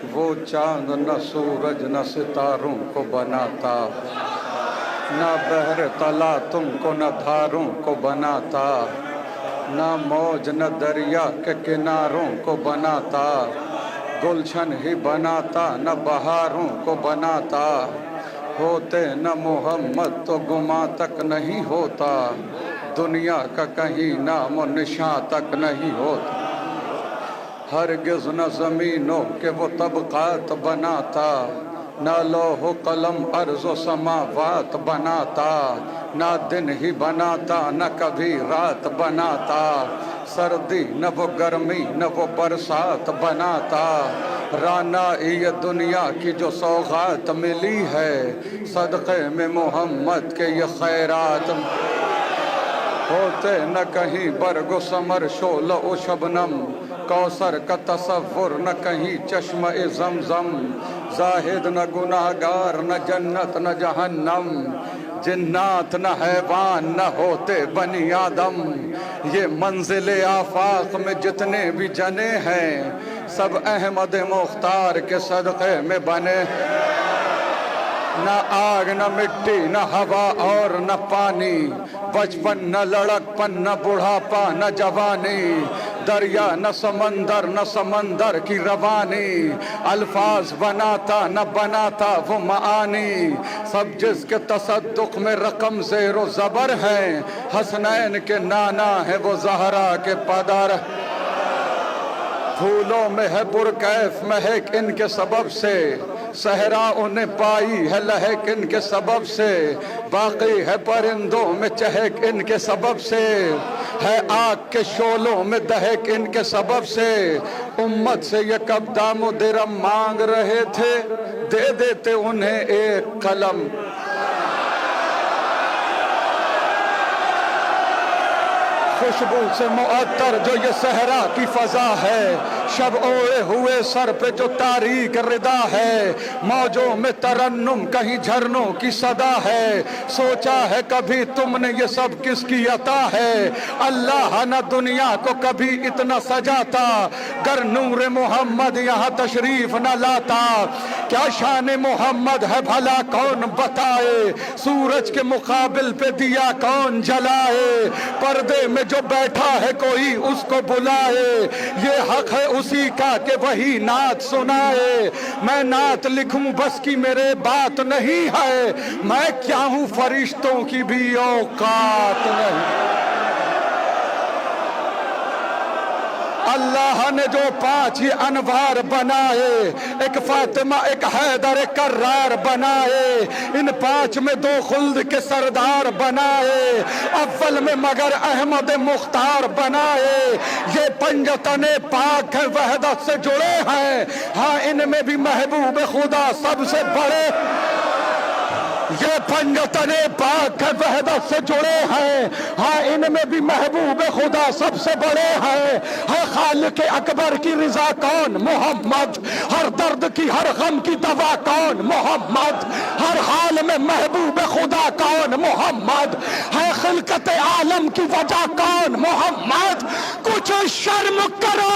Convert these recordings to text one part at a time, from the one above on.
वो चांद न सूरज न सितारों को बनाता, न बहर तला तुमको न धारों को बनाता, न मौज न दरिया के किनारों को बनाता, गुलशन ही बनाता न बहारों को बनाता। होते न मोहम्मद तो गुमा तक नहीं होता, दुनिया का कहीं नाम निशां तक नहीं होता। हरगिज़ न ज़मीनों के वो तबक़ात बनाता, न लौह कलम अर्ज़ समावात बनाता, न दिन ही बनाता न कभी रात बनाता, सर्दी न वो गर्मी न वो बरसात बनाता। राना ये दुनिया की जो सौगात मिली है, सदक़े में मोहम्मद के ये खैरात। होते न कहीं बरगो समर शोल ओ शबनम, कौसर का तसव्वुर न कहीं चश्म ए ज़मज़म, जाहिद न गुनाहगार न जन्नत न जहन्नम, जिन्नात न हैवान न होते बनी आदम। ये मंजिल आफाक में जितने भी जने हैं, सब अहमद मुख्तार के सदक़े में बने। न आग न मिट्टी न हवा और न पानी, बचपन न लड़कपन न बुढ़ापा न जवानी, दरिया न समंदर न समंदर की रवानी, अल्फाज बनाता न बनाता वो मानी। सब जिसके तसद्दुक में रकम ज़ेरो ज़बर है, हसनैन के नाना है वो ज़हरा के पदर। फूलों में है पुरकैफ महक इनके सबब से, सहरा उन्हें पाई है लहक इनके सबब से, बाकी है परिंदों में चहक इनके सबब से, है आग के शोलों में दहक इनके सबब से। उम्मत से ये कब दामो दिरम मांग रहे थे, दे देते उन्हें एक कलम। खुशबू से मुअत्तर जो ये सहरा की फजा है, शब ओढ़े हुए सर पे जो तारीक रिदा है, मौजों में तरन्नुम कहीं झरनों की सदा है। सोचा है कभी तुमने ये सब किसकी अता है, अल्लाह न दुनिया को कभी इतना सजाता, गर नूर मोहम्मद यहाँ तशरीफ न लाता। क्या शान मोहम्मद है भला कौन बताए, सूरज के मुकाबिल पे दिया कौन जलाए, पर्दे में जो बैठा है कोई उसको बुलाए, ये हक है उसी का कि वही नात सुनाए। मैं नात लिखूं बस की मेरे बात नहीं है, मैं क्या हूं फरिश्तों की भी औकात नहीं। अल्लाह ने जो 5 ही अनवार बनाए, एक फातिमा एक हैदर एक कर्रार बनाए, इन 5 में 2 खुल्द के सरदार बनाए, अव्वल में मगर अहमद मुख्तार बनाए। ये पंजतने पाक है वहदत से जुड़े हैं, हाँ इनमें भी महबूब खुदा सबसे बड़े। ये पंजतने पाक है वहदत से जुड़े हैं, हाँ इनमें भी महबूब खुदा सबसे बड़े हैं। है खालिक अकबर की रिजा कौन, मोहम्मद। हर दर्द की हर गम की दवा कौन, मोहम्मद। हर हाल में महबूब खुदा कौन, मोहम्मद। है खिलकत आलम की वजह कौन, मोहम्मद। कुछ शर्म करो,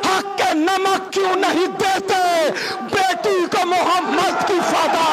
हक के नमक क्यों नहीं देते बेटी को मोहम्मद की फदा।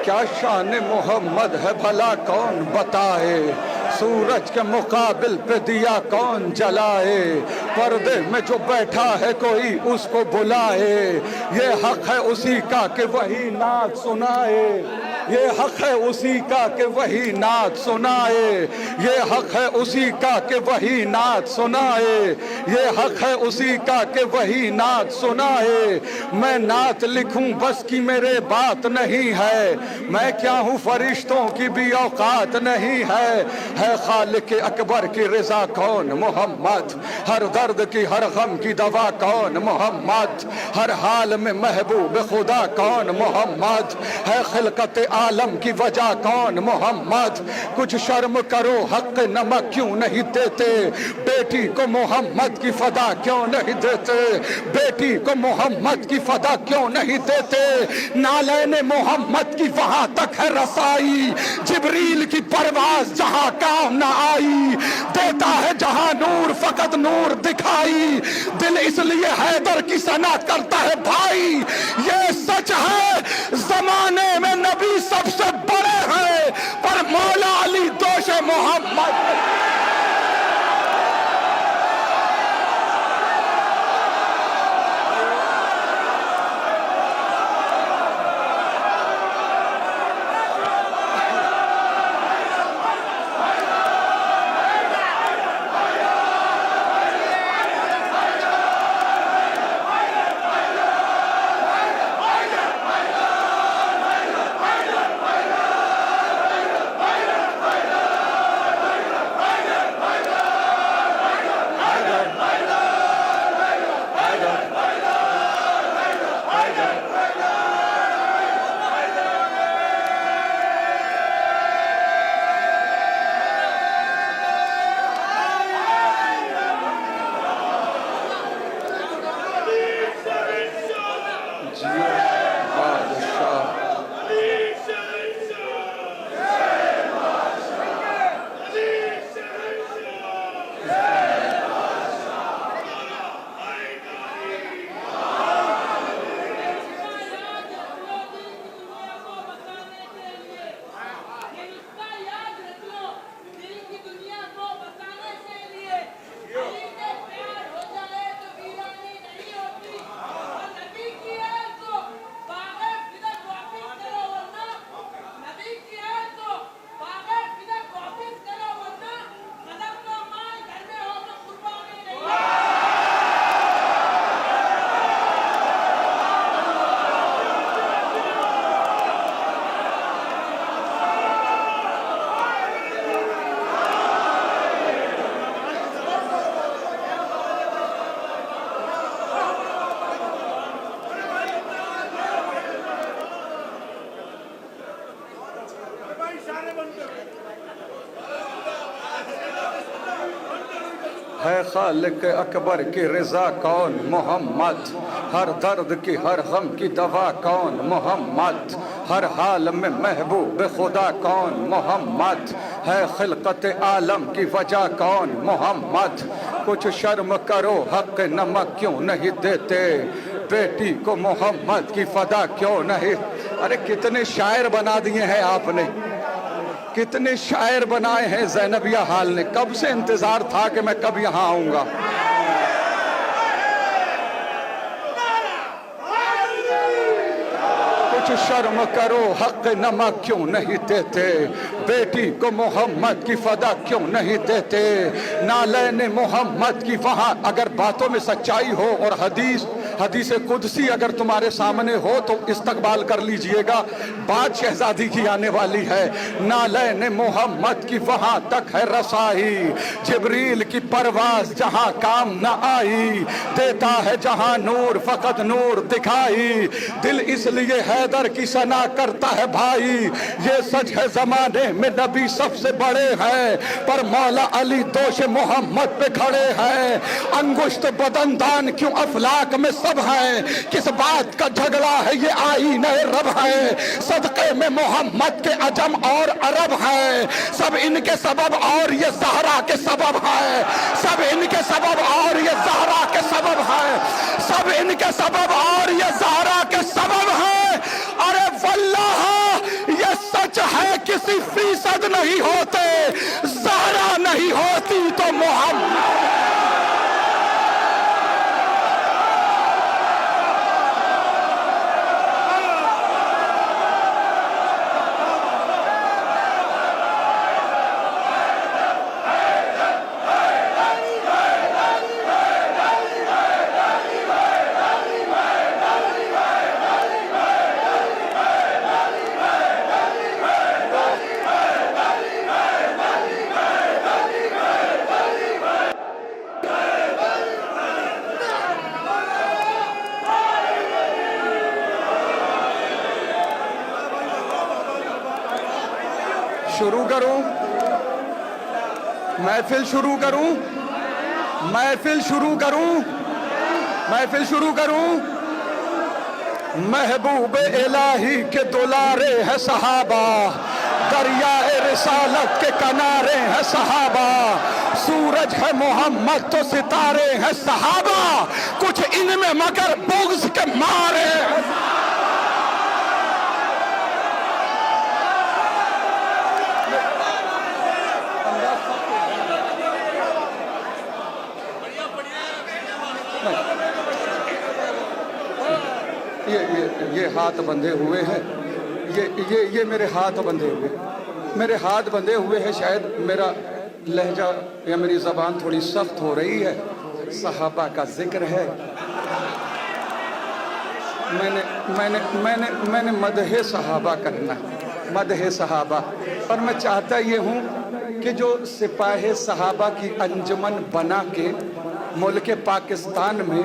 क्या शान मोहम्मद है भला कौन बताए, सूरज के मुकाबिल पे दिया कौन जलाए, पर्दे में जो बैठा है कोई उसको बुलाए, ये हक है उसी का कि वही नात सुनाए, ये हक है उसी का कि वही नात सुनाए, ये हक है उसी का कि वही नात सुनाए, ये हक है उसी का कि वही नात सुनाए। मैं नात लिखूं बस की मेरे बात नहीं है, मैं क्या हूँ फरिश्तों की भी औकात नहीं है खालिक अकबर की रज़ा कौन मोहम्मद, हर दर्द की हर गम की दवा कौन मोहम्मद, हर हाल में महबूब खुदा कौन मोहम्मद, है खिलकत आलम की वजह कौन मोहम्मद। कुछ शर्म करो हक नमक क्यों नहीं देते, बेटी को मोहम्मद की फदा क्यों नहीं देते, बेटी को मोहम्मद की फदा क्यों नहीं देते। नालैने मोहम्मद की वहां तक है रसाई, जिब्रील की परवाज जहां काम ना आई, देता है जहां नूर फकत नूर दिखाई, दिल इसलिए हैदर की सना करता है भाई। ये सच है जमाने में नबी सबसे बड़े हैं, पर मौला अली दोष मोहम्मद। है खालिक अकबर की रज़ा कौन मोहम्मद, हर दर्द की हर गम की दवा कौन मोहम्मद, हर हाल में महबूब खुदा कौन मोहम्मद, है खिलकत आलम की वजह कौन मोहम्मद। कुछ शर्म करो हक नमक क्यों नहीं देते, बेटी को मोहम्मद की फदा क्यों नहीं। अरे कितने शायर बना दिए हैं आपने, कितने शायर बनाए हैं ज़ैनबिया हाल ने। कब से इंतजार था कि मैं कब यहाँ आऊंगा। कुछ शर्म करो हक नमक क्यों नहीं देते, बेटी को मोहम्मद की फदा क्यों नहीं देते। नालैने मोहम्मद की वहाँ अगर बातों में सच्चाई हो और हदीस कुदसी अगर तुम्हारे सामने हो तो इस्तकबाल कर लीजिएगा। बात शहजादी की आने वाली है। नालैने मोहम्मद की वहां तक है रसाई, जिब्रील की परवाज जहां काम न आई, देता है जहां नूर फकत नूर दिखाई, दिल इसलिए हैदर की सना करता है भाई। ये सच है जमाने में नबी सबसे बड़े हैं, पर मौला अली दोष मोहम्मद पे खड़े हैं। अंगुश्त बदनदान क्यों अफलाक में सब है, किस बात का झगड़ा है ये आईन रब है। सदक़े में मोहम्मद के अजम और अरब है, सब इनके सबब और ये ज़हरा के सबब है, सब इनके सबब और ये ज़हरा के सबब है, सब इनके सबब और ये ज़हरा के सबब है। अरे वल्लाह ये सच है किसी फीसद नहीं होते, ज़हरा नहीं होती तो मोहम्मद। शुरू करूं, महफिल शुरू करूं, महफिल शुरू करूं, महफिल शुरू करूं। महबूब इलाही के दुलारे है सहाबा, दरियाए रिसालत के किनारे है सहाबा, सूरज है मोहम्मद तो सितारे हैं सहाबा, कुछ इनमें मगर बुग़्ज़ के मारे। ये हाथ बंधे हुए हैं, ये मेरे हाथ बंधे हुए, मेरे हाथ बंधे हुए हैं। शायद मेरा लहजा या मेरी ज़बान थोड़ी सख्त हो रही है। सहाबा का जिक्र है, मैंने मदहे सहाबा करना, मदहे सहाबा। और मैं चाहता ये हूँ कि जो सिपाही सहाबा की अंजुमन बना के मुल्क पाकिस्तान में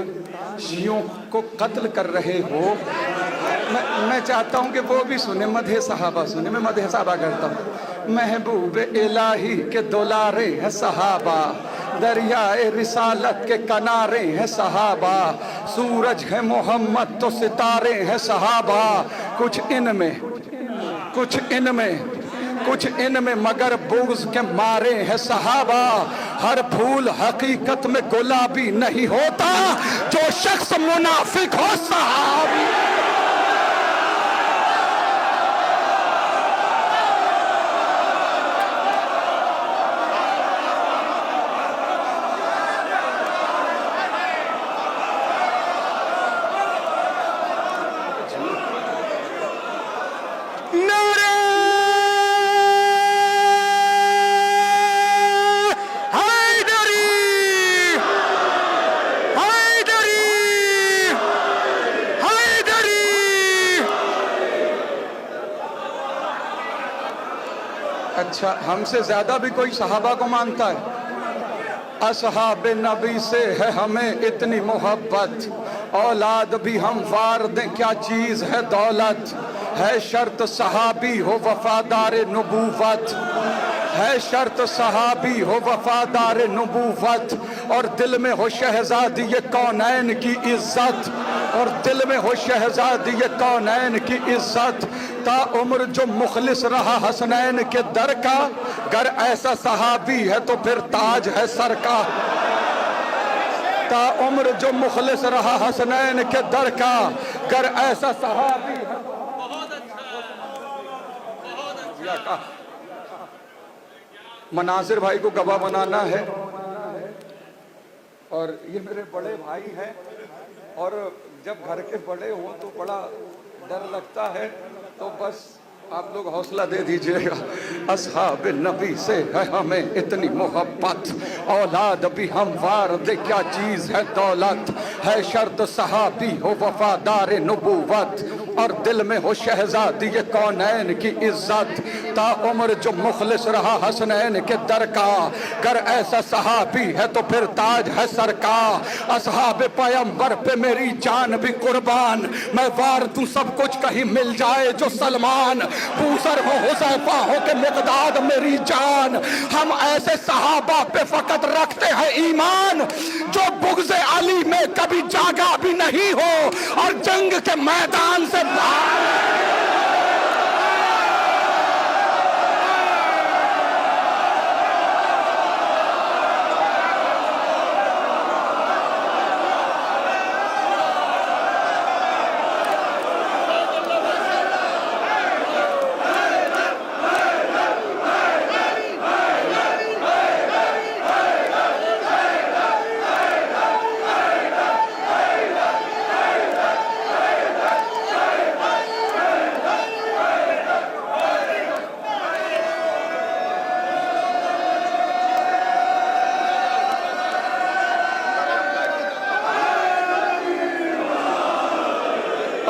शियों को कत्ल कर रहे हो, मैं चाहता हूं कि वो भी सुने, मदहे सहाबा सुने। मैं मदहे सहाबा करता हूं। महबूब इलाही के दुलारे हैं सहाबा, दरियाए रिसालत के किनारे हैं सहाबा, सूरज है मोहम्मद तो सितारे हैं सहाबा, कुछ इनमें कुछ इनमें मगर बुग़्ज़ के मारे हैं सहाबा। हर फूल हकीकत में गुलाबी नहीं होता, जो शख्स मुनाफिक हो सहाबी। अच्छा, हमसे ज्यादा भी कोई सहाबा को मानता है? असहाब नबी से है हमें इतनी मोहब्बत, औलाद भी हम वार दें क्या चीज है दौलत, है शर्त सहाबी हो वफादार नबूवत, है शर्त सहाबी हो वफादार नबूवत, और दिल में हो शहजादी ये कौनैन की इज्जत, और दिल में हो शहजादी ये कौनैन की इज्जत। ता उम्र जो मुखलिस रहा हसनैन के दर का, गर ऐसा सहाबी है तो फिर ताज है सर का। ता उम्र जो मुखलिस रहा हसनैन के दर का, गर ऐसा सहाबी है। मनासिर भाई को गवाह बनाना है, और ये मेरे बड़े भाई हैं, और जब घर के बड़े हो तो बड़ा डर लगता है, तो बस आप लोग हौसला दे दीजिएगा। असहाब नबी से है हमें इतनी मोहब्बत, औलाद भी हम वार दे क्या चीज है दौलत, है शर्त सहाबी हो वफादार नबूवत, और दिल में हो शहजादी ये कौनैन की इज्जत। ता उम्र जो मुखलिस रहा हसनैन के दर का, कर ऐसा सहाबी है तो फिर ताज है सर का। असहाब पैगंबर पे मेरी जान भी कुर्बान, मैं वार दूं सब कुछ कहीं मिल जाए जो सलमान। बूसर हो हुज़ैफा हो के मिक़दाद मेरी जान, हम ऐसे सहाबा पे फकत रखते हैं ईमान, जो बुग़्ज़ अली में कभी जागा भी नहीं हो और जंग के मैदान से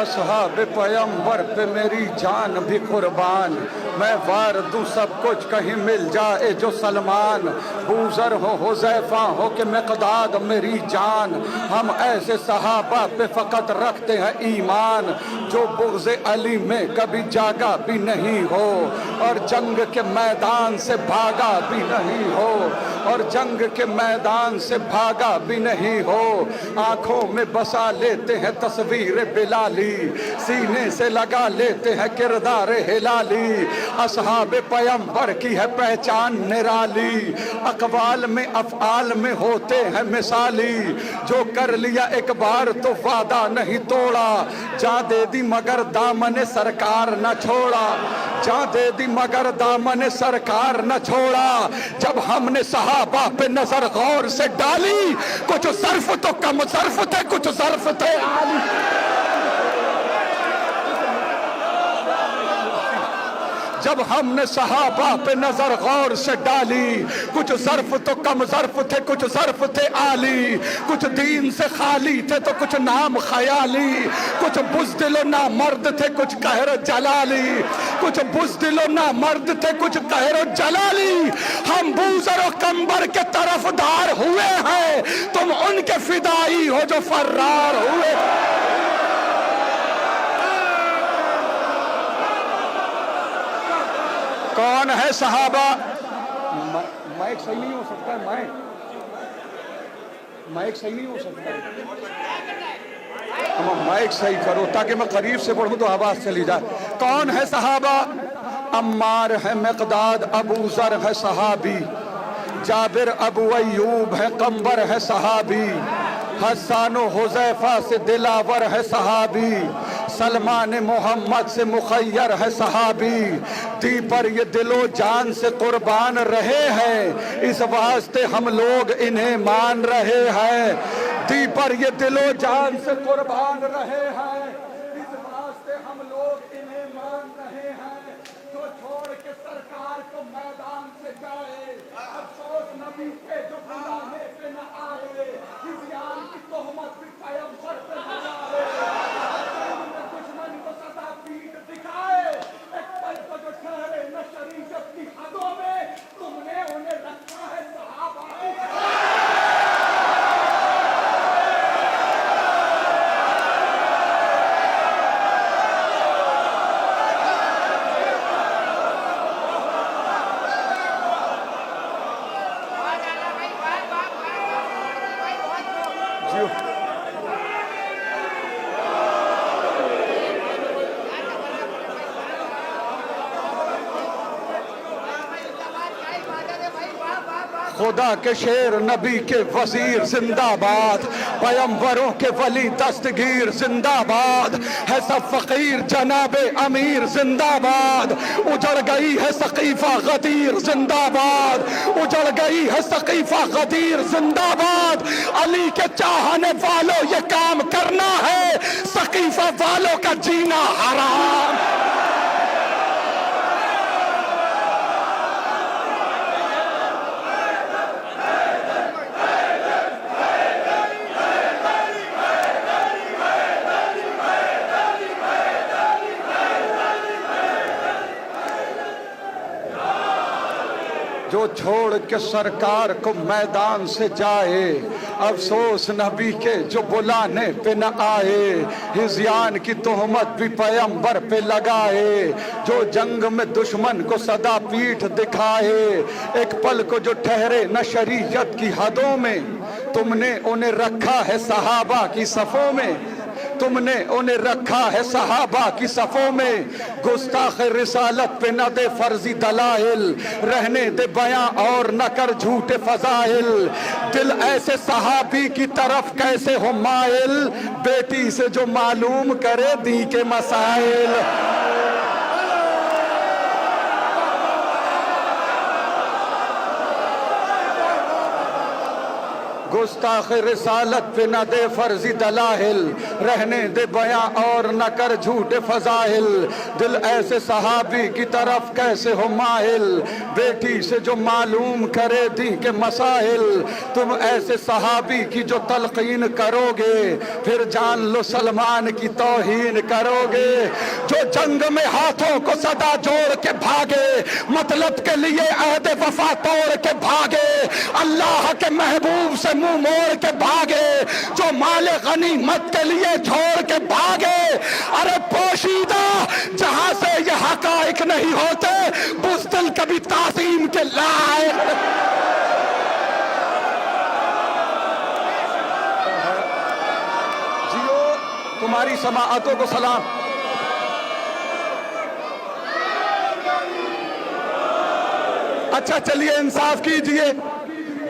असहाब पैगंबर पे मेरी जान भी कुर्बान, मैं वार दूं सब कुछ कहीं मिल जाए जो सलमान। बूजर हो हुज़ैफा हो के मिक़दाद मेरी जान, हम ऐसे सहाबा पे फ़कत रखते हैं ईमान, जो बुग़्ज़े अली में कभी जागा भी नहीं हो और जंग के मैदान से भागा भी नहीं हो, और जंग के मैदान से भागा भी नहीं हो। आंखों में बसा लेते हैं तस्वीर बिलाली, सीने से लगा लेते हैं किरदार हिलाली। असहाब पैगंबर की है पहचान निराली, अक़वाल में अफ़आल में होते हैं मिसाली, जो कर लिया एक बार तो वादा नहीं तोड़ा, जा दे दी मगर दामन सरकार न छोड़ा, जा दे दी मगर दामन सरकार न छोड़ा। जब हमने सहाबा पे नजर गौर से डाली, कुछ ज़र्फ तो कम ज़र्फ थे, कुछ ज़र्फ थे आली। जब हमने सहाबा पे नजर गौर से डाली, कुछ ज़र्फ तो कम ज़र्फ थे, कुछ ज़र्फ थे आली, कुछ दीन से खाली थे तो कुछ नाम ख्याली, कुछ बुज़दिल ना मर्द थे कुछ कहर जलाली, कुछ बुज़दिल ना मर्द थे कुछ कहर जलाली। हम बूज़र और कंबर के तरफदार हुए हैं, तुम उनके फिदाई हो जो फर्रार हुए। कौन है सहाबा? माइक सही नहीं हो सकता है, माइक सही नहीं हो सकता है, माइक सही करो ताकि मैं करीब से पढ़ूं तो आवाज चली जाए। कौन है सहाबा? अम्मार है मिक़दाद, अबू ज़र है सहाबी, जाबिर अबू अय्यूब है, कंबर है सहाबी, हसन हुज़ैफा से दिलावर है सहाबी, सलमान मोहम्मद से मुखय्यर है सहाबी। दी पर ये दिलो जान से कुर्बान रहे हैं, इस वास्ते हम लोग इन्हें मान रहे हैं। दी पर ये दिलो जान से कुर्बान रहे हैं, इस वास्ते हम लोग इन्हें मान रहे हैं। जो छोड़ के सरकार को मैदान से जाए, अफसोस नबी पे जो बुलाने पे न आए, इस यार की तोहमत भी पैगंबर पे लगाए, दुश्मन को सदा पीठ दिखाए, एक पल को जो ठहरे न शरीयत की हदों में, तुमने उन्हें रखा है सहाबा। खुदा के शेर नबी के वजीर जिंदाबाद, पैगंबरों के वली दस्तगीर जिंदाबाद, है सब फकीर जनाबे अमीर जिंदाबाद। उजड़ गई है सकीफा गदीर जिंदाबाद, उजड़ गई है सकीफा गदीर जिंदाबाद। अली के चाहने वालों ये काम करना है, सकीफा वालों का जीना हराम। जो छोड़ के सरकार को मैदान से जाए, अफसोस नबी के जो बुलाने पे न आए, हिज़यान की तोहमत भी पैगंबर पे लगाए, जो जंग में दुश्मन को सदा पीठ दिखाए, एक पल को जो ठहरे न शरीयत की हदों में, तुमने उन्हें रखा है सहाबा की सफ़ों में, तुमने उन्हें रखा है सहाबा की सफ़ों में। गुस्ताख रिसालत पे न दे फर्जी दलाइल, रहने दे बयां और न कर झूठे फजाइल। दिल ऐसे सहाबी की तरफ कैसे हो माइल, बेटी से जो मालूम करे दी के मसाइल। गुस्ताख रिसालत पे न दे फर्जी दलाहिल, रहने दे बयां और न कर झूठे फजाहिल। दिल ऐसे सहाबी की तरफ कैसे हो माहिल, बेटी से जो मालूम करे दी के मसाइल। तुम ऐसे सहाबी की जो तलकीन करोगे, फिर जान लो सलमान की तौहीन करोगे। जो जंग में हाथों को सदा जोड़ के भागे, मतलब के लिए अहद वफा तोड़ के भागे, अल्लाह के महबूब से मुंह मोड़ के भागे, जो माल गनीमत के लिए छोड़ के भागे। अरे पोशीदा जहां से ये हकाइक नहीं होते, बुज़दिल कभी ताज़ीम के लायक। जियो तुम्हारी समाअतों को सलाम। अच्छा चलिए इंसाफ कीजिए,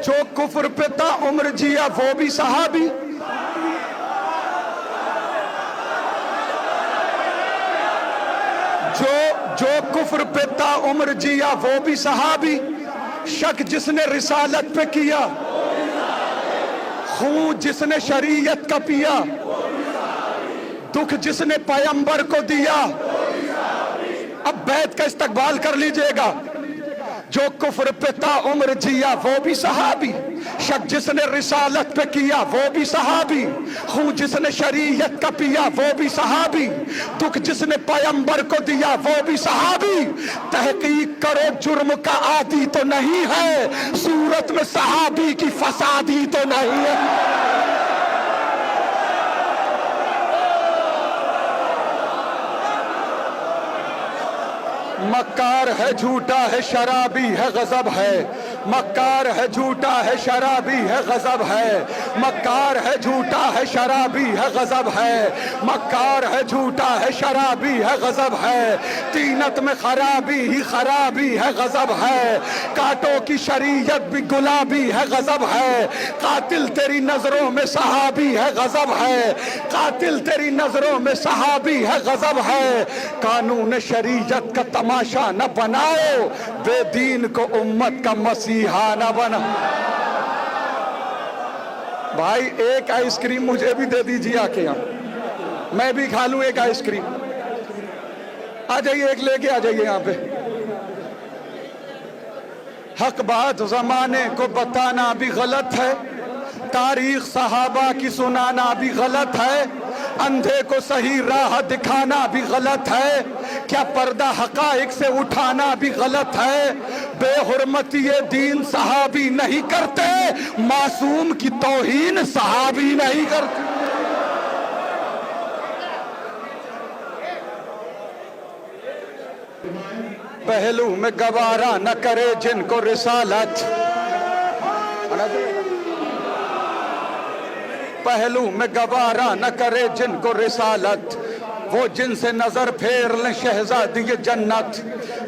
जो कुफ्र पे ता उम्र जिया वो भी सहाबी, जो कुफ्र पे ता उम्र जिया वो भी सहाबी। शक जिसने रिसालत पे किया, खून जिसने शरीयत का पिया, दुख जिसने पैगंबर को दिया। अब बैत का इस्तकबाल कर लीजिएगा। जो कुफ्र पे ता उम्र जिया वो भी सहाबी, शक जिसने रिसालत पे किया वो भी सहाबी, खून जिसने शरीयत का पिया वो भी सहाबी, दुख जिसने पैगंबर को दिया वो भी सहाबी। तहकीक करो जुर्म का आदी तो नहीं है, सूरत में सहाबी की फसादी तो नहीं है। मक्कार है झूठा है शराबी है गजब है, मक्कार है झूठा है शराबी है गजब है, मक्कार है झूठा है शराबी है गजब है, मक्कार है झूठा है शराबी है गजब है। तीनत में खराबी ही खराबी है गजब है, कांटों की शरीयत भी गुलाबी है गजब है। कातिल तेरी नजरों में सहाबी है गजब है, कातिल तेरी नजरों में सहाबी है गजब है। कानून शरीयत का तमाशा न बनाओ, बेदीन को उम्मत का मसीहा न बना। भाई एक आइसक्रीम मुझे भी दे दीजिए आके यहाँ, मैं भी खा लूं एक आइसक्रीम। आ जाइए, एक लेके आ जाइए यहाँ पे। हक बात जमाने को बताना भी गलत है, तारीख सहाबा की सुनाना भी गलत है, अंधे को सही राह दिखाना भी गलत है, क्या पर्दा हकाइक से उठाना भी गलत है। बेहुरमती ये दीन सहाबी नहीं करते, मासूम की तौहीन सहाबी नहीं करते। पहलू में गवारा न करे जिनको रिसालत, पहलू में गवारा न करे जिनको रिसालत, वो जिनसे नजर फेर लें शहजादी जन्नत।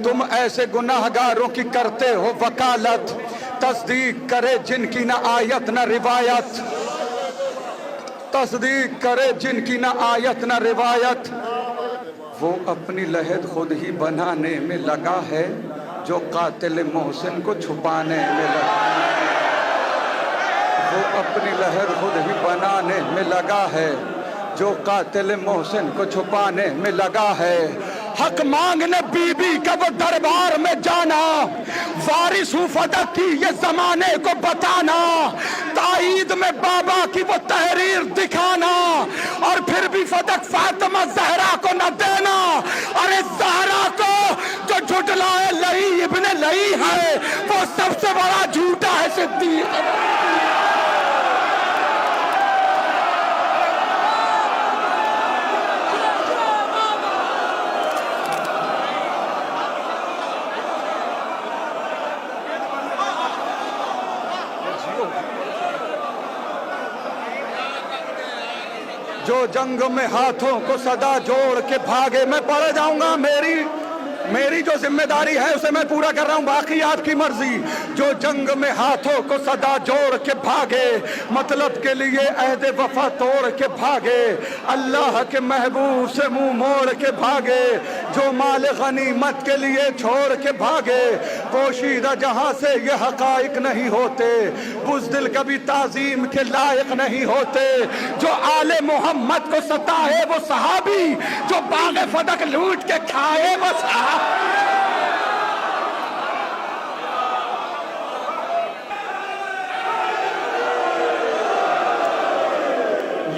तुम ऐसे गुनाहगारों की करते हो वकालत, तस्दीक करे जिनकी न आयत न रिवायत, तस्दीक करे जिनकी न आयत न रिवायत। वो अपनी लहद खुद ही बनाने में लगा है, जो कातिल मोहसिन को छुपाने में लगा है। वो अपनी लहर खुद ही बनाने में लगा है, जो कातिल मोहसिन को छुपाने में लगा है। हक मांगने बीबी का वो दरबार में जाना, वारिस हूँ फदक की ये जमाने को बताना, ताईद में बाबा की वो तहरीर दिखाना, और फिर भी फदक फातिमा जहरा को न देना। अरे जहरा को जो झुटलाए लई इब्ने लई है, वो सबसे बड़ा झूठा है सिद्दीक। जो जंग में हाथों को सदा जोड़ के भागे, मैं पढ़ जाऊंगा, मेरी जो जिम्मेदारी है उसे मैं पूरा कर रहा हूं, बाकी आपकी मर्जी। जो जंग में हाथों को सदा जोड़ के भागे, मतलब के लिए अहद वफा तोड़ के भागे, अल्लाह के महबूब से मुंह मोड़ के भागे, जो माल गनीमत के लिए छोड़ के भागे, पोशीदा जहां से ये हकाइक नहीं होते, बुज़दिल कभी ताज़ीम के लायक नहीं होते। जो आले मोहम्मद को सताए वो सहाबी, जो बाग़े फदक लूट के खाए वो सहाबी।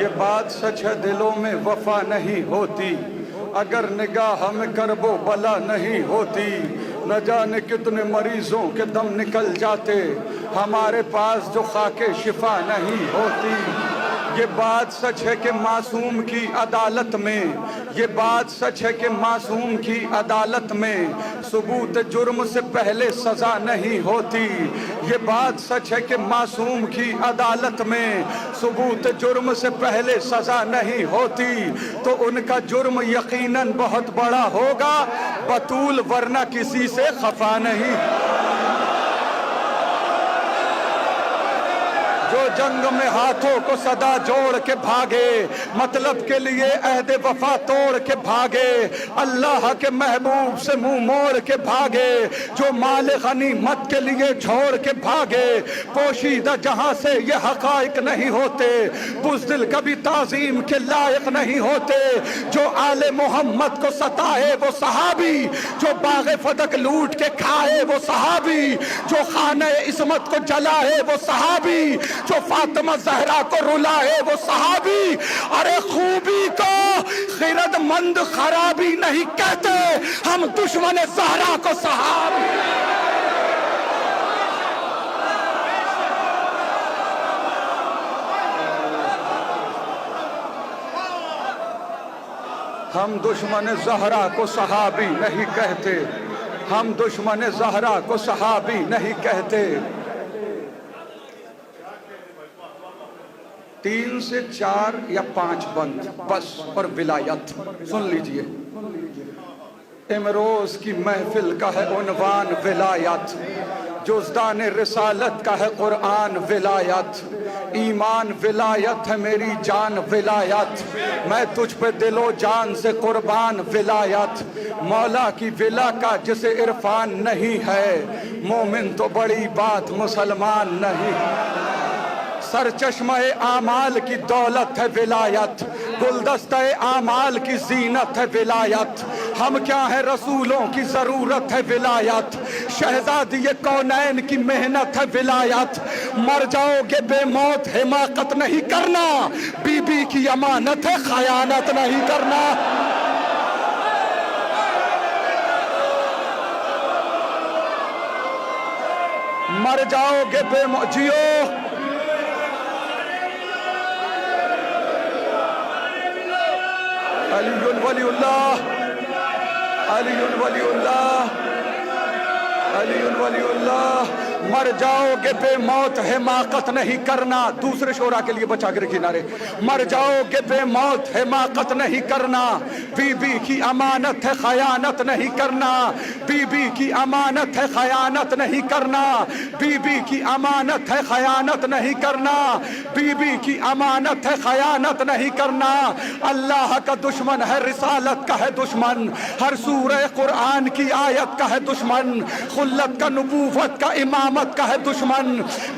ये बात सच है, दिलों में वफा नहीं होती, अगर निगाह में करबो बला नहीं होती। न जाने कितने मरीजों के दम निकल जाते, हमारे पास जो खाके शिफा नहीं होती। ये बात सच है कि मासूम की अदालत में, ये बात सच है कि मासूम की अदालत में सबूत जुर्म से पहले सजा नहीं होती। ये बात सच है कि मासूम की अदालत में सबूत जुर्म से पहले सजा नहीं होती। तो उनका जुर्म यकीनन बहुत बड़ा होगा बतूल, वरना किसी से खफा नहीं। जो जंग में हाथों को सदा जोड़ के भागे, मतलब के लिए अहद वफा तोड़ के भागे, अल्लाह के महबूब से मुंह मोड़ के भागे, जो माल गनीमत के लिए छोड़ के भागे, पोशीदा जहां से ये हकाइक नहीं होते, बुज़दिल कभी ताज़ीम के लायक नहीं होते। जो आले मोहम्मद को सताए वो सहाबी, जो बाग़े फदक लूट के खाए वो सहाबी, जो खाने इस्मत को जलाए वो सहाबी, जो फातिमा ज़हरा को रुलाए वो सहाबी। अरे खूबी को खिरदमंद खराबी नहीं कहते, हम दुश्मन ज़हरा को सहाबी। हम दुश्मन ज़हरा को सहाबी नहीं कहते, हम दुश्मन ज़हरा को सहाबी नहीं कहते। 3 से 4 या 5 बंद बस, और विलायत सुन लीजिए। इमरोज की महफिल का है उन्वान विलायत, जुज़दान रिसालत का है कुरान विलायत, ईमान विलायत है मेरी जान विलायत, मैं तुझ पे दिलो जान से कुर्बान विलायत। मौला की विला का जिसे इरफान नहीं है, मोमिन तो बड़ी बात मुसलमान नहीं। सरचश्मे आमाल की दौलत है विलायत, गुलदस्ते आमाल की जीनत है विलायत। हम क्या है रसूलों की जरूरत है विलायत, शहजादी कौनैन की मेहनत है विलायत। मर जाओगे बेमौत हिमाकत नहीं करना, बीबी की अमानत है खयानत नहीं करना। मर जाओगे बेमौत, जियो अलीयुल वलीउल्लाह, अलीयुल वलीउल्लाह, अलीयुल वलीउल्लाह। मर जाओगे बेमौत हिमाकत नहीं करना, दूसरे शोरा के लिए बचा के रखिए नारे। मर जाओगे बेमौत हिमाकत नहीं करना, बीबी की अमानत है खयानत नहीं करना, बीबी की अमानत है खयानत नहीं करना, बीबी की अमानत है खयानत नहीं करना, बीबी की अमानत है खयानत नहीं करना। अल्लाह का दुश्मन है रिसालत का है दुश्मन, हर सूरह कुरान की आयत का है दुश्मन, खुल्लत का नबूवत का इमामत का है दुश्मन,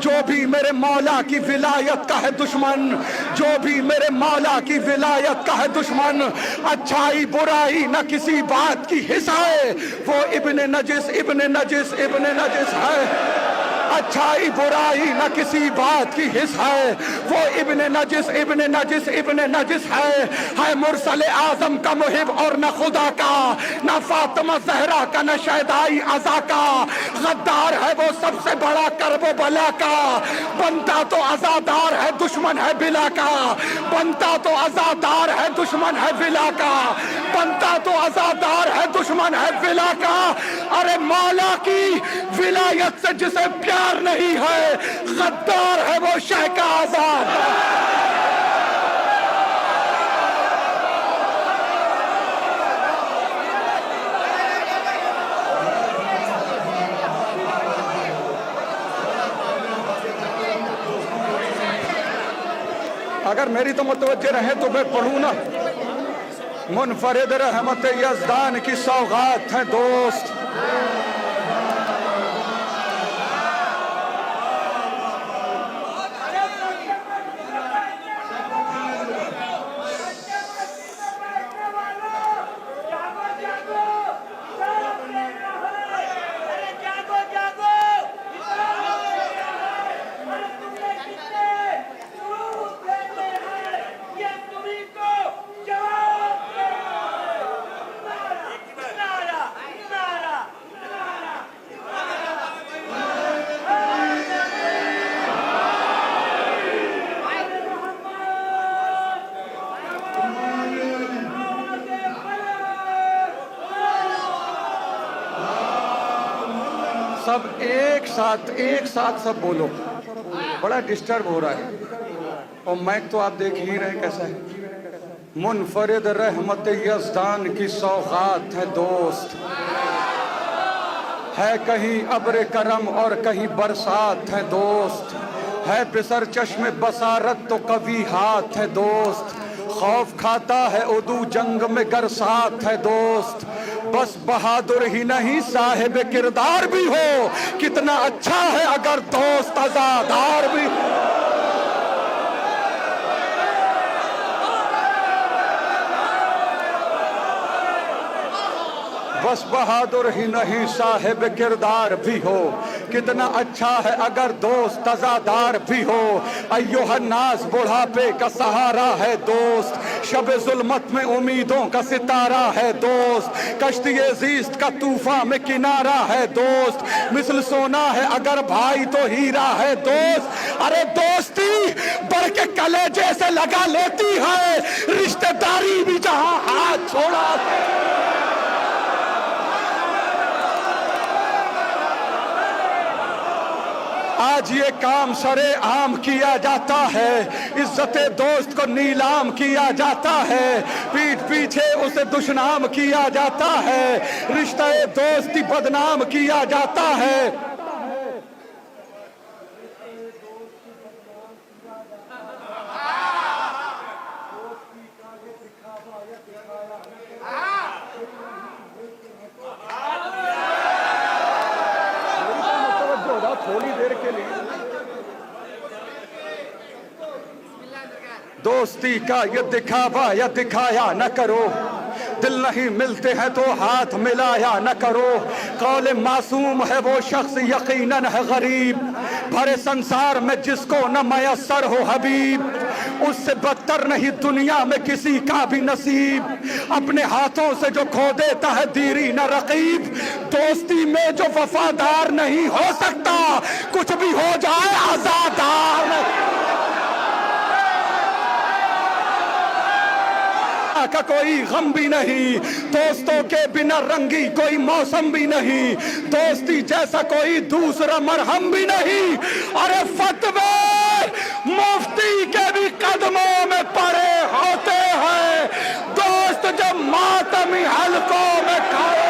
जो भी मेरे मौला की विलायत का है दुश्मन, जो भी मेरे मौला की विलायत का है दुश्मन। अच्छाई बुराई न किसी बात की हिस्सा है, वो इब्ने नजिस इब्ने नजिस इब्ने नजिस है। अच्छाई बुराई न किसी बात की हिस्स है, वो इब्ने नजिस इब्ने नजिस इब्ने नजिस है मुरसल आजम का मुहिब और न खुदा का, न फातिमा ज़हरा का, न शहदाई अज़ा का। गद्दार है वो सबसे बड़ा करबो बला का, बनता तो आज़ादार है दुश्मन है बिला का, बनता तो आज़ादार है दुश्मन है बिला का, बनता तो आज़ादार है दुश्मन है बिला का। अरे मौला की विलायत से जिसे प्यार नहीं है, गद्दार है वो शह का आजाद। अगर मेरी तो मुतवज्जे रहे तो मैं पढ़ूं ना, मुनफरिद रहमत यज़दान की सौगात है दोस्त। सब एक साथ सब बोलो, बड़ा डिस्टर्ब हो रहा है। और माइक तो आप देख ही रहे कैसा है। मुनफरिद रहमत यज़दान की सौगात है दोस्त, है कहीं अब्र करम और कहीं बरसात है दोस्त, है पिसर चश्मे बसारत तो कभी हाथ है दोस्त, खौफ खाता है उदू जंग में गर साथ है दोस्त, बस बहादुर ही नहीं साहिब किरदार भी हो, कितना अच्छा है अगर दोस्त आजादार भी। बस बहादुर ही नहीं साहिब किरदार भी हो, कितना अच्छा है अगर दोस्त अज़ादार भी हो। अय्युहन्नास बुढ़ापे का सहारा है दोस्त, शब जुल्मत में उम्मीदों का सितारा है दोस्त, कश्ती ज़ीस्त का तूफान में किनारा है दोस्त, मिसल सोना है अगर भाई तो हीरा है दोस्त। अरे दोस्ती बढ़ के कलेजे से लगा लेती है, रिश्तेदारी भी जहां हाथ छोड़ा। आज ये काम सरे आम किया जाता है, इज्जते दोस्त को नीलाम किया जाता है, पीठ पीछे उसे दुश्मनाम किया जाता है, रिश्ते दोस्ती बदनाम किया जाता है। थोड़ी देर के लिए दोस्ती का ये दिखावा या दिखाया न करो, दिल नहीं मिलते हैं तो हाथ मिलाया न करो, कौले मासूम है वो शख्स यकीनन है गरीब, भरे संसार में जिसको न मयसर हो हबीब, उससे बदतर नहीं दुनिया में किसी का भी नसीब, अपने हाथों से जो खो देता है दीरी न रकीब, दोस्ती में जो वफादार नहीं हो सकता कुछ भी हो जाए आजादार। का कोई गम भी नहीं, दोस्तों के बिना रंगी कोई मौसम भी नहीं, दोस्ती जैसा कोई दूसरा मरहम भी नहीं। अरे फतवे मुफ्ती के भी कदमों में पड़े होते हैं, दोस्त जब मातमी हलकों में खड़े।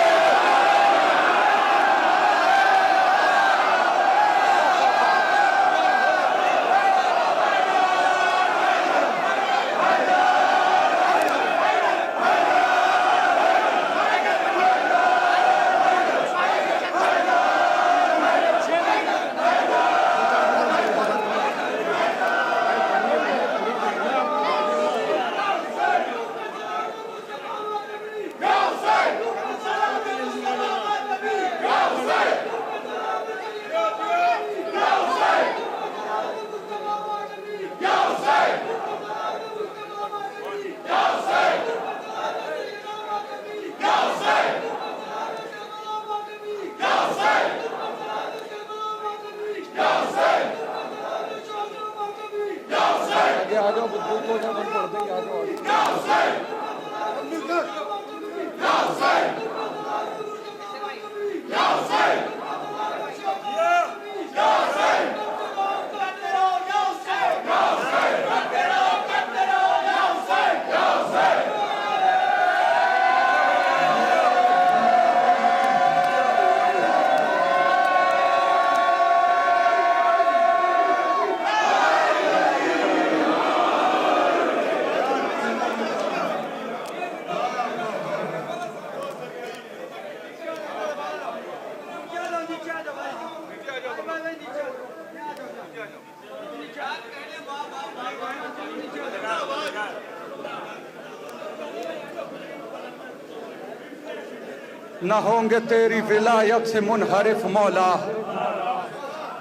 आ जाओ बुद्ध को जब पढ़ देंगे आ जाओ। न होंगे तेरी विलायत से मुनहरिफ मौला,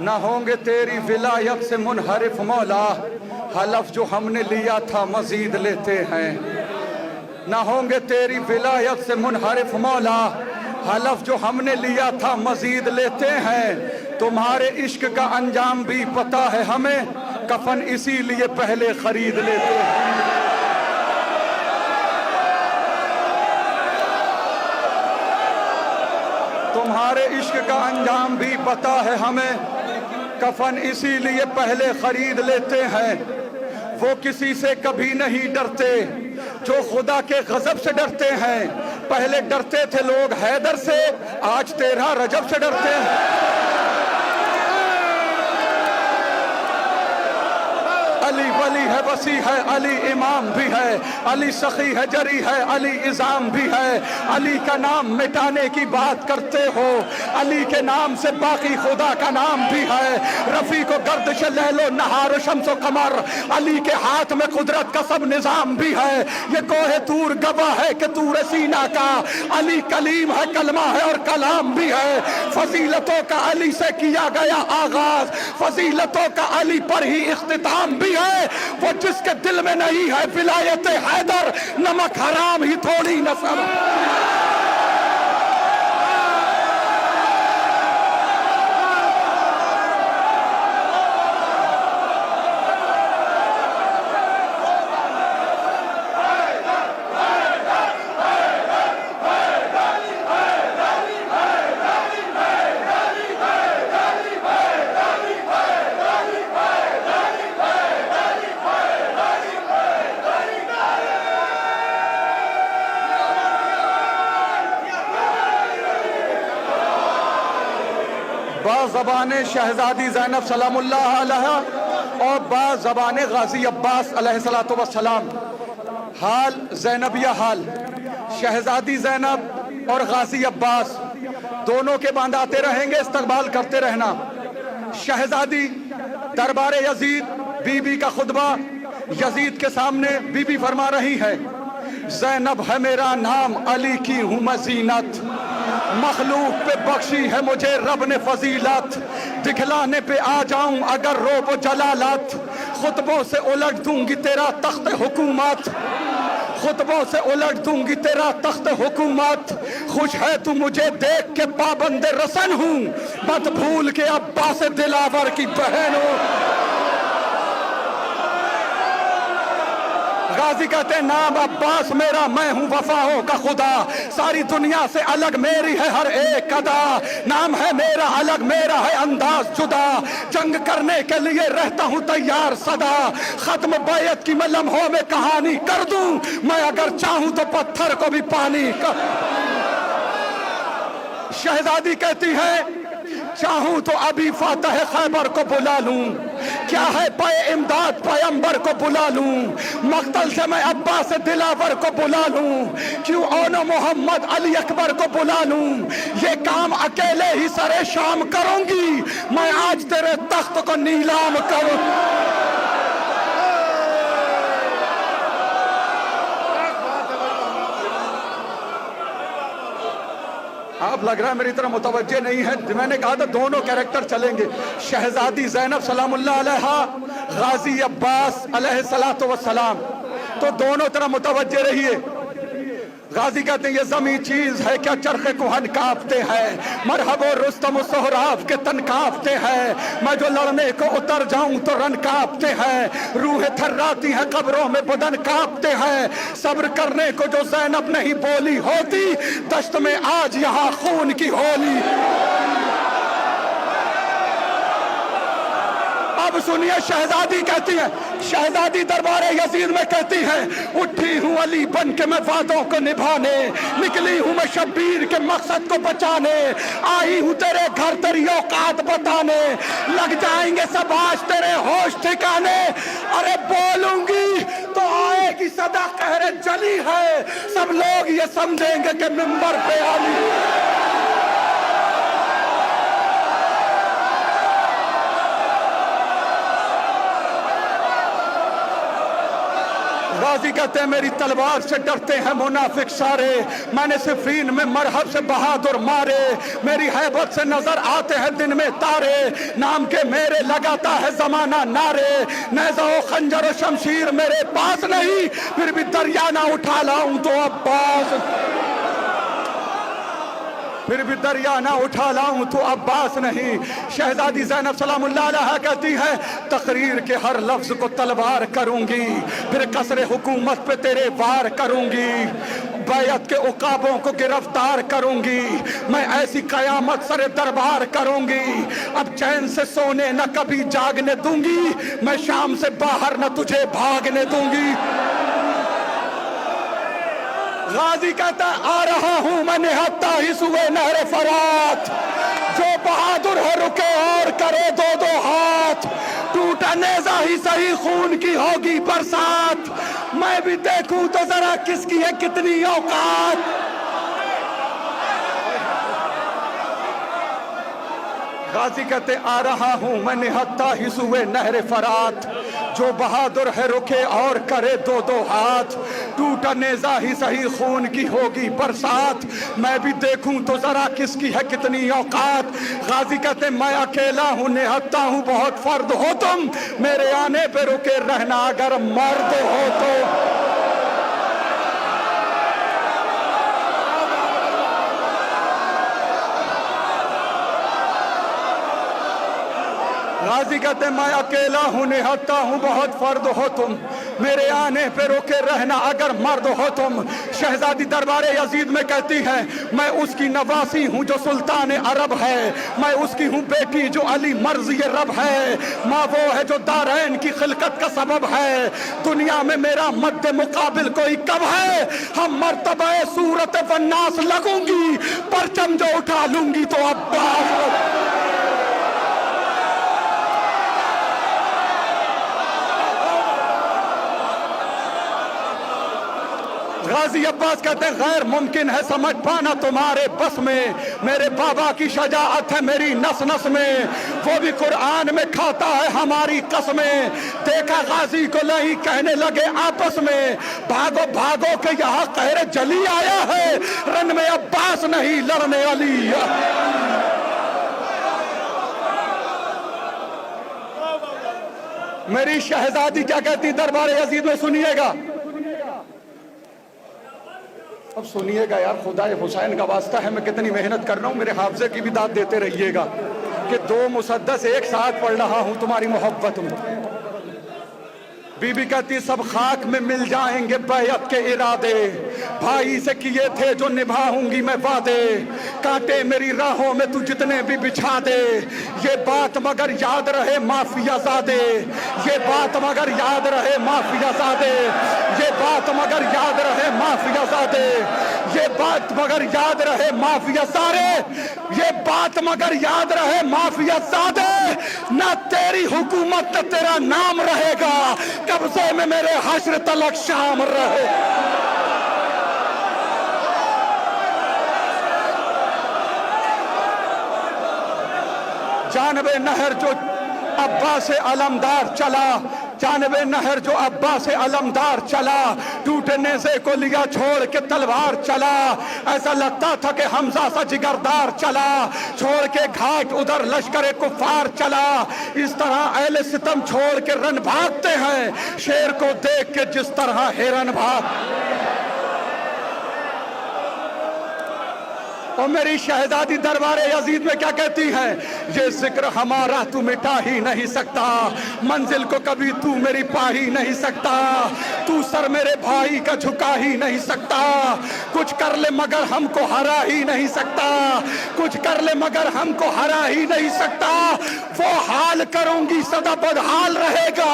न होंगे तेरी विलायत से मुनहरिफ मौला, हलफ जो हमने लिया था मजीद लेते हैं। न होंगे तेरी विलायत से मुनहरिफ मौला, हलफ जो हमने लिया था मजीद लेते हैं। तुम्हारे इश्क का अंजाम भी पता है हमें, कफन इसीलिए पहले खरीद लेते हैं। तुम्हारे इश्क का अंजाम भी पता है हमें, कफन इसीलिए पहले खरीद लेते हैं। वो किसी से कभी नहीं डरते जो खुदा के गजब से डरते हैं। पहले डरते थे लोग हैदर से, आज 13 रजब से डरते हैं। अली वली है, वसी है, अली इमाम भी है, अली सखी है, जरी है, अली इज़ाम भी है। अली का नाम मिटाने की बात करते हो, अली के नाम से बाकी खुदा का नाम भी है। रफ़ी को गर्दिश लैलो नहार शम्सो कमर, अली के हाथ में कुदरत का सब निज़ाम भी है। ये कोहे तूर गवाह है कि तूर सीना का, अली कलीम है, कलमा है और कलाम भी है। फजीलतों का अली से किया गया आगाज, फजीलतों का अली पर ही इख्तिताम भी है। वो जिसके दिल में नहीं है विलायत हैदर, नमक हराम ही थोड़ी नसब। बाज़बाने शहजादी ज़ैनब सलामुल्लाह अलैहा और बाज़बाने गाजी अब्बास अलैहिस्सलातु वस्सलाम। हाल ज़ैनबिया हाल, शहजादी ज़ैनब और गाजी अब्बास दोनों के बांध आते रहेंगे, इस्तकबाल करते रहना। शहजादी दरबार यजीद, बीबी का खुतबा यजीद के सामने बीबी फरमा रही है, ज़ैनब है मेरा नाम, अली की हूँ मैं ज़ीनत, मखलूक पे बख्शी है मुझे रब ने फजीलत, दिखलाने पे आ जाऊं अगर रोब जलालत, खुतबों से उलट दूंगी तेरा तख्त हुकूमत, खुतबों से उलट दूंगी तेरा तख्त हुकूमत। खुश है तू मुझे देख के पाबंद रसन हूँ, मत भूल के अब्बास दिलावर की बहन हूँ। गाजी कहते हैं नाम अब्बास मेरा, मैं हूँ वफाओं का खुदा, सारी दुनिया से अलग मेरी है हर एक अदा, नाम है मेरा अलग, मेरा है अंदाज जुदा, जंग करने के लिए रहता हूँ तैयार सदा, खत्म बैत की मैं लम्हों में कहानी कर दूं, मैं अगर चाहूं तो पत्थर को भी पानी कर। शहजादी कहती है चाहूं तो अभी फातह खैबर को बुला लूं, क्या है पे इमदाद पैगंबर को बुला लूं, मक्तल से मैं अब्बास दिलावर को बुला लूं, क्यों ओनो मोहम्मद अली अकबर को बुला लूं, ये काम अकेले ही सरे शाम करूंगी, मैं आज तेरे तख्त को नीलाम करूं। आप लग रहा है मेरी तरह मुतवज्जे नहीं है, मैंने कहा था दोनों कैरेक्टर चलेंगे। शहजादी ज़ैनब सलामुल्लाह अलैहा, गाजी अब्बास अलैहिस्सलातु वस्सलाम, तो दोनों तरह मुतवज्जे रहिए। गाजी कहते हैं ये जमी चीज है क्या चरखे कुहन कांपते हैं, मरहबो रुस्तम सोहराब के तन कांपते हैं, मैं जो लड़ने को उतर जाऊं तो रन कांपते हैं, रूह थर्राती है कब्रों में बदन कांपते हैं, सब्र करने को जो ज़ैनब नहीं बोली होती, दश्त में आज यहाँ खून की होली। अब सुनिए शहजादी कहती है, शहजादी दरबारे यजीद में कहती है, उठी हूँ अली बन के मैं वादों को निभाने, निकली हूँ मैं शब्बीर के मकसद को बचाने, आई हूँ तेरे घर तेरी औकात बताने, लग जाएंगे सब आज तेरे होश ठिकाने, अरे बोलूंगी तो आएगी सदा कहरे जली है, सब लोग ये समझेंगे कि मिंबर पे अली। गाजी कहते हैं मेरी तलवार से डरते हैं मुनाफिक सारे, मैंने सिफीन में मरहब से बहादुर मारे, मेरी हैबत से नजर आते हैं दिन में तारे, नाम के मेरे लगाता है जमाना नारे, नेज़ा ओ खंजर और शमशीर मेरे पास नहीं, फिर भी दरिया ना उठा लाऊं तो अब्बास, फिर भी दरिया ना उठा लाऊं तो अब्बास नहीं। शहजादी ज़ैनब सलामुल्लाह अलैहा कहती है तकरीर के हर लफ्ज को तलवार करूंगी, फिर कसरे हुकूमत पे तेरे वार करूंगी, बैयत के उकाबों को गिरफ्तार करूंगी, मैं ऐसी कयामत सरे दरबार करूंगी, अब चैन से सोने न कभी जागने दूंगी, मैं शाम से बाहर न तुझे भागने दूंगी। गाजी कहता आ रहा हूं मैं निहत्ता ही सुए नहरे फरात, जो बहादुर है रुके और करे दो दो हाथ, टूटा नेज़ा ही सही खून की होगी बरसात, मैं भी देखूं तो जरा किसकी है कितनी औकात। गाजी कहते आ रहा हूं मैं निहत्ता ही सुए नहरे फरात, जो बहादुर है रुके और करे दो दो हाथ, टूटा नेज़ा ही सही खून की होगी बरसात, मैं भी देखूं तो जरा किसकी है कितनी औकात। गाजी कहते मैं अकेला हूं निहत्ता हूं बहुत फर्द हो तुम, मेरे आने पे रुके रहना अगर मर्द हो तो। गाजी कहते मैं अकेला हूँ निहत्ता हूँ बहुत फर्द हो तुम, मेरे आने पे रोके रहना अगर मर्द हो तुम। शहजादी दरबारे यजीद में कहती है मैं उसकी नवासी हूँ जो सुल्तान अरब है, मैं उसकी हूँ बेटी जो अली मर्ज़ी रब है, माँ वो है जो दारैन की खिलकत का सबब है, दुनिया में मेरा मद्दे मुकाबिल कोई कब है, हम मर्तबा सूरत वन्नास लगूंगी, परचम जो उठा लूंगी तो अब्बास। गाजी अब्बास कहते हैं गैर मुमकिन है समझ पाना तुम्हारे बस में, मेरे बाबा की शजाअत है मेरी नस नस में, वो भी कुरान में खाता है हमारी कसमें, देखा गाजी को नहीं कहने लगे आपस में, भागो भागो के यहाँ कहरे जली आया है, रन में अब्बास नहीं लड़ने अली। मेरी शहजादी क्या कहती दरबार यजीद में सुनिएगा, अब सुनिएगा यार, खुदाए हुसैन का वास्ता है मैं कितनी मेहनत कर रहा हूँ, मेरे हाफजे की भी दाद देते रहिएगा कि दो मुसद्दस एक साथ पढ़ रहा हूँ तुम्हारी मोहब्बत में। बीबी कहती सब खाक में मिल जाएंगे बैयत के इरादे, भाई से किए थे जो निभाऊंगी मैं वादे, कांटे मेरी राहों में तू जितने भी बिछा दे, ये बात मगर याद रहे माफिया ज़ादे, ये बात मगर याद रहे माफिया ज़ादे, ये बात मगर याद रहे माफिया ज़ादे, ये बात मगर याद रहे माफिया सारे, ये बात मगर याद रहे माफिया ज़ादे, ना तेरी हुकूमत न तेरा नाम रहेगा, कब्जे में मेरे हश्र तलक शाम रहे। जानबे नहर जो अब्बास से अलमदार चला, जानबे नहर जो अब्बास से अलमदार चला, टूटने से को लिया छोड़ के तलवार चला, ऐसा लगता था कि हमजा सा जिगरदार चला, छोड़ के घाट उधर लश्कर कुफार चला, इस तरह अहले सितम छोड़ के रन भागते हैं, शेर को देख के जिस तरह हिरन भाग। और मेरी शहजादी दरबार यजीद में क्या कहती है, ये जिक्र हमारा तू मिटा ही नहीं सकता, मंजिल को कभी तू मेरी पा ही नहीं सकता, तू सर मेरे भाई का झुका ही नहीं सकता, कुछ कर ले मगर हमको हरा ही नहीं सकता, कुछ कर ले मगर हमको हरा ही नहीं सकता, वो हाल करूंगी सदा बदहाल रहेगा,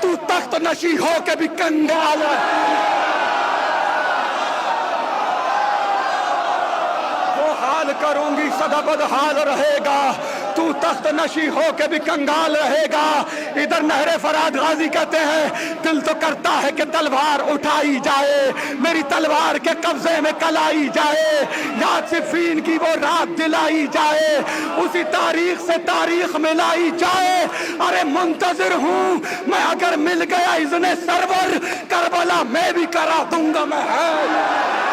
तू तख्त नशी हो के भी कंगाल। हाल करूंगी सदा बदहाल रहेगा, तू तख्त नशी हो के भी कंगाल रहेगा। इधर नहरे फराद गाजी कहते हैं दिल तो करता है कि तलवार उठाई जाए, मेरी तलवार के कब्जे में कलाई जाए, याद सिफीन की वो रात दिलाई जाए, उसी तारीख से तारीख मिलाई जाए। अरे मुंतजिर हूं मैं, अगर मिल गया इज़्ने सरवर करबला मैं भी करा दूंगा मैं।